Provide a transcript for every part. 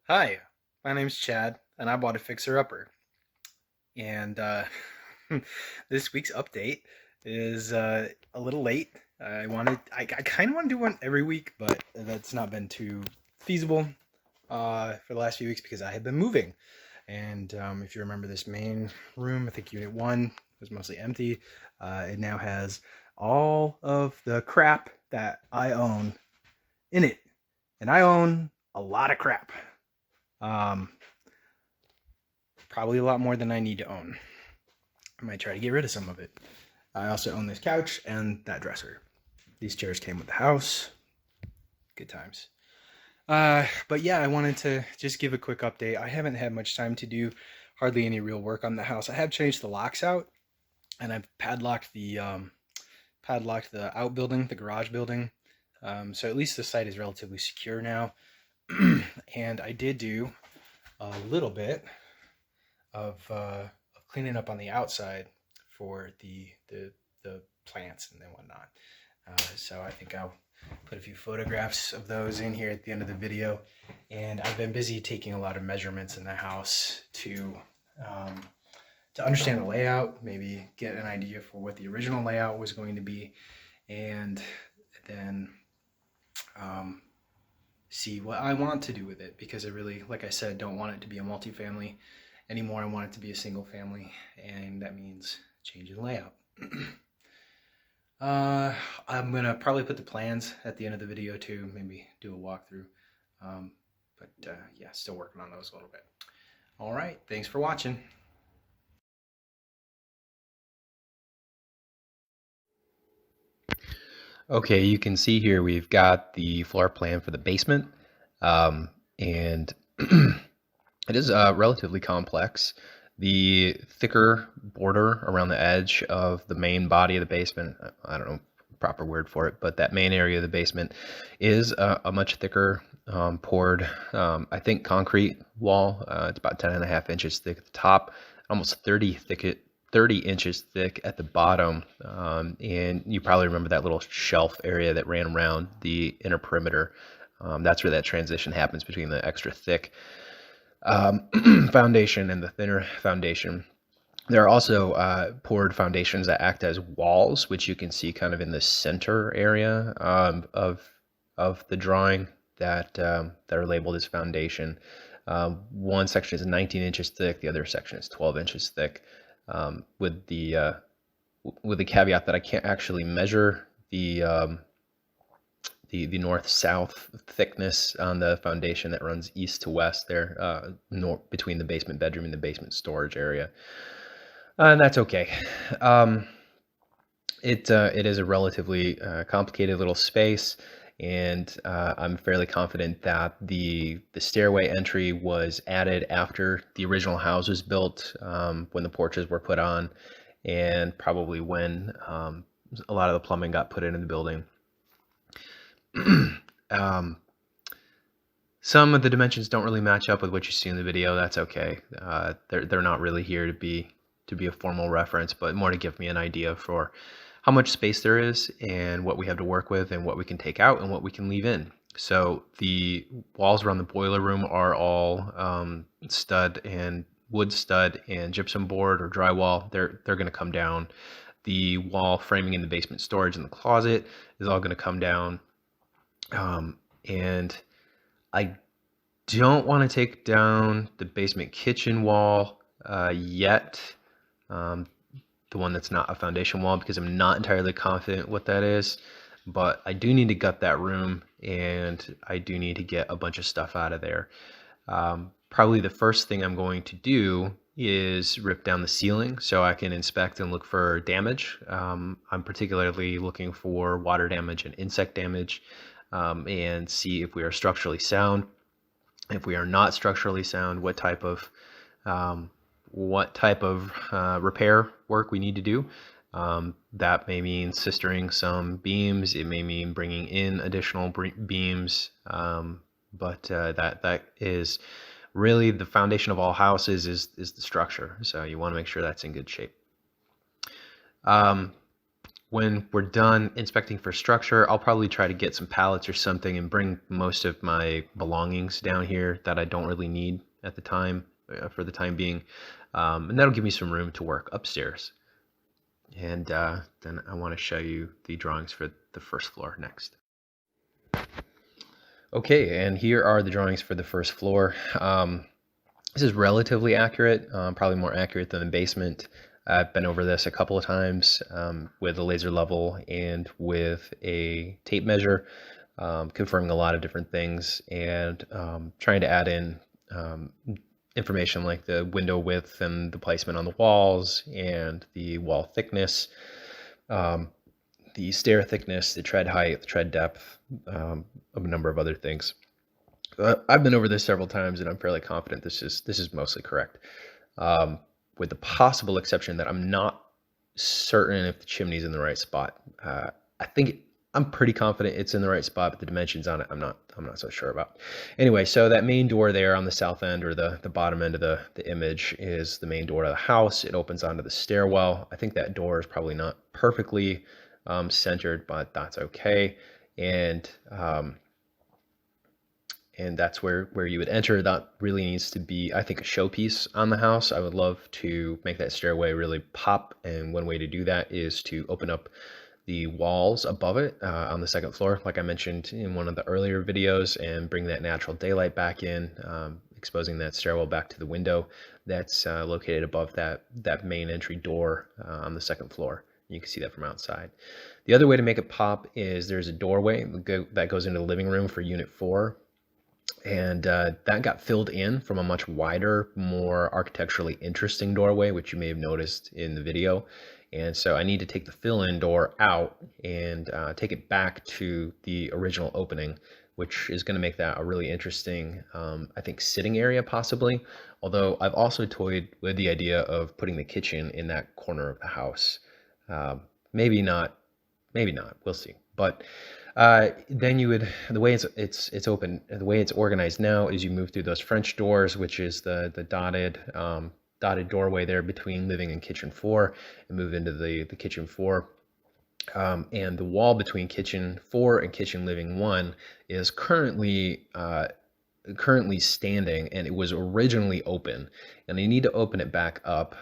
Hi, my name's Chad, and I bought a fixer-upper. And this week's update is a little late. I kind of want to do one every week, but that's not been too feasible for the last few weeks because I have been moving. And if you remember this main room, I think Unit 1 was mostly empty. It now has all of the crap that I own in it. And I own a lot of crap. Um, Probably a lot more than I need to own. I might try to get rid of some of it. I also own this couch and that dresser. These chairs came with the house. Good times. But yeah, I wanted to just give a quick update. I haven't had much time to do hardly any real work on the house. I have changed the locks out, and I've padlocked the outbuilding, the garage building. So at least the site is relatively secure now. And I did do a little bit of cleaning up on the outside for the plants and then whatnot. So I think I'll put a few photographs of those in here at the end of the video. And I've been busy taking a lot of measurements in the house to understand the layout, maybe get an idea for what the original layout was going to be, and then see what I want to do with it, because I really, like I said, don't want it to be a multifamily anymore. I want it to be a single family, and that means changing the layout. I'm gonna probably put the plans at the end of the video too, maybe do a walkthrough. But yeah, still working on those a little bit. All right, thanks for watching. Okay, you can see here we've got the floor plan for the basement, and it is relatively complex. The thicker border around the edge of the main body of the basement, I don't know the proper word for it, but that main area of the basement is a much thicker poured, I think, concrete wall. It's about 10.5 inches thick at the top, almost 30 inches thick at the bottom. And you probably remember that little shelf area that ran around the inner perimeter. That's where that transition happens between the extra thick foundation and the thinner foundation. There are also poured foundations that act as walls, which you can see kind of in the center area of the drawing that are labeled as foundation. One section is 19 inches thick, the other section is 12 inches thick, with the caveat that I can't actually measure the north-south thickness on the foundation that runs east to west there, between the basement bedroom and the basement storage area. And that's okay. It is a relatively complicated little space, and I'm fairly confident that the stairway entry was added after the original house was built, when the porches were put on, and probably when a lot of the plumbing got put into the building. Some of the dimensions don't really match up with what you see in the video. That's okay. They're not really here to be a formal reference, but more to give me an idea for how much space there is and what we have to work with and what we can take out and what we can leave in. So the walls around the boiler room are all wood stud and gypsum board or drywall. They're going to come down. The wall framing in the basement storage in the closet is all going to come down. And I don't want to take down the basement kitchen wall yet, the one that's not a foundation wall, because I'm not entirely confident what that is. But I do need to gut that room, and I do need to get a bunch of stuff out of there. Probably the first thing I'm going to do is rip down the ceiling so I can inspect and look for damage. I'm particularly looking for water damage and insect damage, and see if we are structurally sound. If we are not structurally sound, what type of repair work we need to do. That may mean sistering some beams. It may mean bringing in additional beams. But that is really the foundation of all houses is the structure. So you want to make sure that's in good shape. when we're done inspecting for structure, I'll probably try to get some pallets or something and bring most of my belongings down here that I don't really need at the time, for the time being. And that'll give me some room to work upstairs. And then I want to show you the drawings for the first floor next. Okay, and here are the drawings for the first floor. This is relatively accurate, probably more accurate than the basement. I've been over this a couple of times with a laser level and with a tape measure, confirming a lot of different things and trying to add in information like the window width and the placement on the walls and the wall thickness, the stair thickness, the tread height, the tread depth, a number of other things. I've been over this several times, and I'm fairly confident this is mostly correct, with the possible exception that I'm not certain if the chimney's in the right spot. I think I'm pretty confident it's in the right spot, but the dimensions on it I'm not so sure about. Anyway, so that main door there on the south end, or the bottom end of the image, is the main door to the house. It opens onto the stairwell. I think that door is probably not perfectly centered, but that's okay. And that's where you would enter. That really needs to be, I think, a showpiece on the house. I would love to make that stairway really pop, and one way to do that is to open up the walls above it on the second floor, like I mentioned in one of the earlier videos, and bring that natural daylight back in, exposing that stairwell back to the window that's located above that main entry door on the second floor. You can see that from outside. The other way to make it pop is there's a doorway that goes into the living room for Unit 4. And that got filled in from a much wider, more architecturally interesting doorway, which you may have noticed in the video. And so I need to take the fill-in door out and take it back to the original opening, which is going to make that a really interesting, I think, sitting area possibly. Although I've also toyed with the idea of putting the kitchen in that corner of the house. Maybe not, we'll see. But then you would, the way it's open, the way it's organized now is you move through those French doors, which is the dotted doorway there between living and kitchen 4, and move into the kitchen 4. And the wall between kitchen 4 and kitchen living 1 is currently standing, and it was originally open, and I need to open it back up.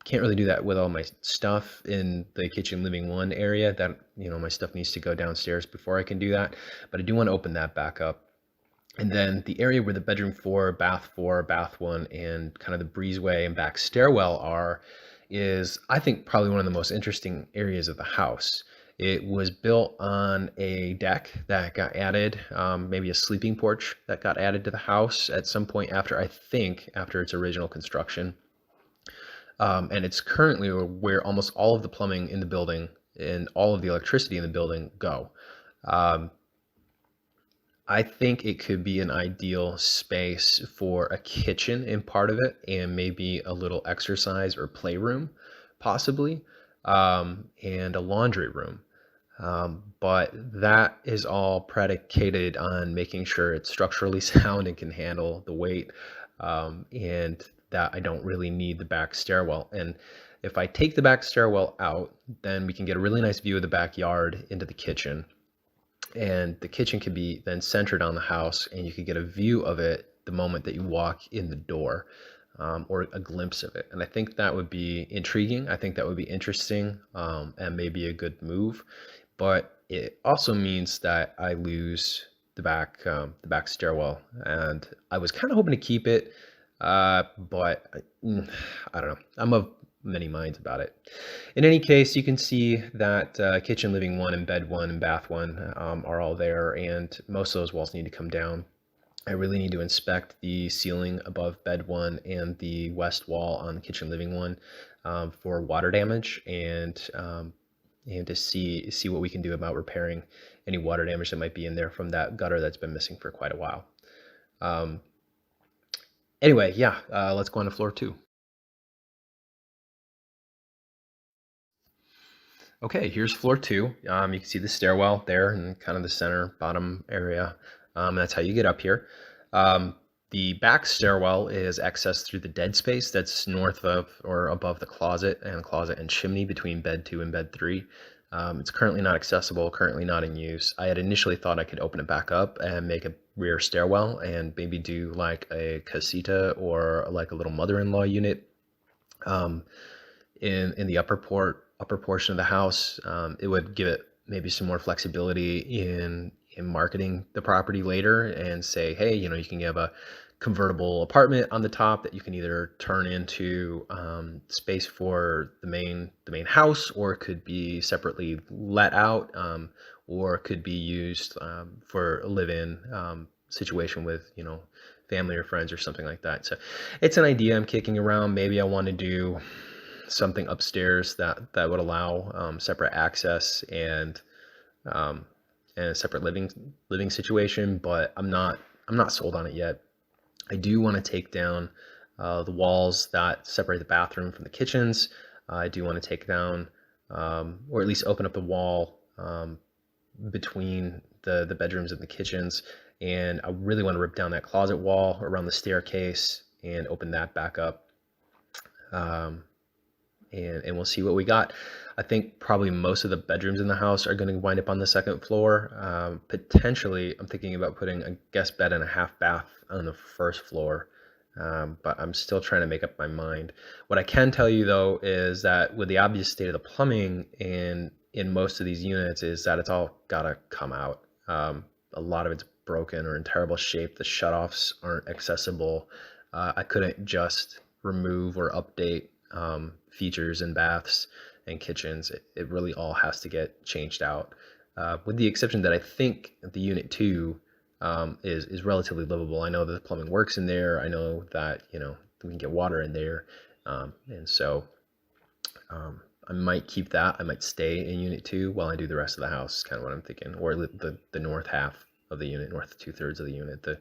Can't really do that with all my stuff in the kitchen living 1 area. That, my stuff needs to go downstairs before I can do that, but I do want to open that back up. And then the area where the bedroom 4, bath 1, and kind of the breezeway and back stairwell is, I think, probably one of the most interesting areas of the house. It was built on a deck that got added, maybe a sleeping porch that got added to the house at some point after its original construction. And it's currently where almost all of the plumbing in the building and all of the electricity in the building go. I think it could be an ideal space for a kitchen in part of it, and maybe a little exercise or playroom, possibly, and a laundry room. But that is all predicated on making sure it's structurally sound and can handle the weight, and that I don't really need the back stairwell. And if I take the back stairwell out, then we can get a really nice view of the backyard into the kitchen. And the kitchen could be then centered on the house, and you could get a view of it the moment that you walk in the door, or a glimpse of it. And I think that would be intriguing. I think that would be interesting, and maybe a good move. But it also means that I lose the back stairwell, and I was kind of hoping to keep it, but I don't know. I'm of many minds about it. In any case, you can see that kitchen, living 1, and bed 1, and bath 1 are all there, and most of those walls need to come down. I really need to inspect the ceiling above bed 1 and the west wall on the kitchen, living 1 for water damage, and to see what we can do about repairing any water damage that might be in there from that gutter that's been missing for quite a while. Anyway, yeah, let's go on to floor 2. Okay, here's floor 2. You can see the stairwell there in kind of the center bottom area. That's how you get up here. The back stairwell is accessed through the dead space that's north of or above the closet and chimney between bed 2 and bed 3. It's currently not accessible, currently not in use. I had initially thought I could open it back up and make a rear stairwell and maybe do like a casita or like a little mother-in-law unit um, in the upper portion of the house. It would give it maybe some more flexibility in marketing the property later and say, hey, you can have a convertible apartment on the top that you can either turn into space for the main house, or it could be separately let out, or it could be used for a live-in situation with family or friends or something like that. So it's an idea I'm kicking around. Maybe I want to do something upstairs that would allow separate access um, and a separate living situation, but I'm not sold on it yet. I do want to take down the walls that separate the bathroom from the kitchens. I do want to take down, or at least open up the wall between the bedrooms and the kitchens. And I really want to rip down that closet wall around the staircase and open that back up. Um, and we'll see what we got. I think probably most of the bedrooms in the house are going to wind up on the second floor. Potentially, I'm thinking about putting a guest bed and a half bath on the first floor, but I'm still trying to make up my mind. What I can tell you though is that with the obvious state of the plumbing in most of these units is that it's all gotta come out. A lot of it's broken or in terrible shape. The shutoffs aren't accessible. I couldn't just remove or update features in baths and kitchens. It really all has to get changed out, with the exception that I think the unit 2 is relatively livable. I know that the plumbing works in there. I know that we can get water in there, and so I might keep that. I might stay in unit 2 while I do the rest of the house. Is kind of what I'm thinking, or the north half of the unit, north 2/3 of the unit, the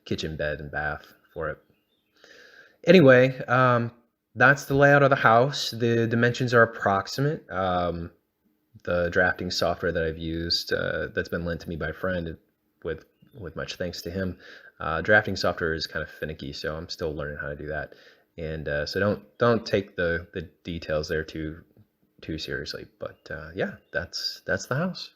kitchen, bed, and bath for it. Anyway, that's the layout of the house. The dimensions are approximate. The drafting software that I've used, that's been lent to me by a friend, with much thanks to him. Drafting software is kind of finicky, so I'm still learning how to do that. And so don't take the details there too seriously. But yeah, that's the house.